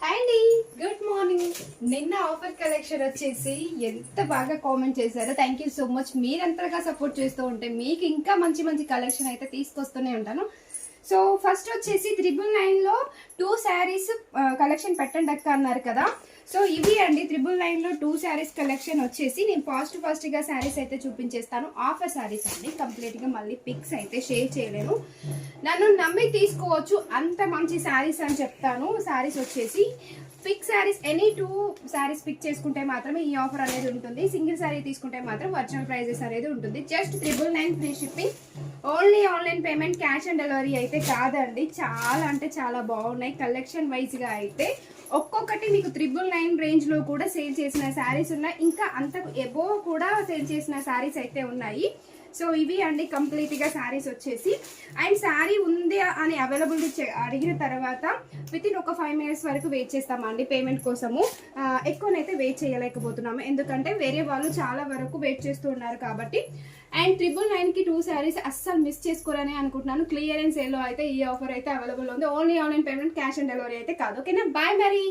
Hi అండి, good morning. నిన్న offer collection వచ్చేసి ఎంత బాగా కామెంట్ చేశారో. Thank you so much. మీరెంతగా సపోర్ట్ చేస్తూ ఉంటే మీకు ఇంకా మంచి మంచి కలెక్షన్ అయితే తీసుకొస్తూనే ఉంటాను. సో ఫస్ట్ వచ్చేసి 999లో 2 శారీస్ కలెక్షన్ పెట్టండి అక్క అన్నారు కదా. సో ఇవి అండి 999లో 2 శారీస్ కలెక్షన్ వచ్చేసి నేను ఫాస్ట్గా శారీస్ అయితే చూపించేస్తాను. ఆఫర్ శారీస్ అండి, కంప్లీట్గా మళ్ళీ పిక్స్ అయితే షేర్ చేయలేను. నన్ను నమ్మి తీసుకోవచ్చు, అంత మంచి శారీస్ అని చెప్తాను. శారీస్ వచ్చేసి pick sarees, any 2 sarees pick చేసుకుంటే మాత్రమే ఈ ఆఫర్ అనేది ఉంటుంది. సింగిల్ శారీ తీసుకుంటే మాత్రం ఒరిజినల్ ప్రైజెస్ అనేది ఉంటుంది. Just 999 free shipping, only online payment, cash on delivery అయితే కాదండి. చాలా అంటే చాలా బాగున్నాయి కలెక్షన్ వైజ్గా అయితే. ఒక్కొక్కటి మీకు 999 రేంజ్లో కూడా సేల్ చేసిన శారీస్ ఉన్నాయి, ఇంకా అంతకు ఎబో కూడా సేల్ చేసిన శారీస్ అయితే ఉన్నాయి. సో ఇవి అండి కంప్లీట్గా శారీస్ వచ్చేసి. అండ్ శారీ ఉంది అని అవైలబిలిటీ అడిగిన తర్వాత వితిన్ ఒక 5 minutes వరకు వెయిట్ చేస్తామండి పేమెంట్ కోసము. ఎక్కువనైతే వెయిట్ చేయలేకపోతున్నాము, ఎందుకంటే వేరే వాళ్ళు చాలా వరకు వెయిట్ చేస్తూ ఉన్నారు కాబట్టి. అండ్ 999కి 2 శారీస్ అస్సలు మిస్ చేసుకోరని అనుకుంటున్నాను. క్లియరెన్స్ సేల్లో అయితే ఈ ఆఫర్ అయితే అవైలబుల్ ఉంది. Only online payment, cash on delivery అయితే కాదు. ఓకేనా, బాయ్ మరి.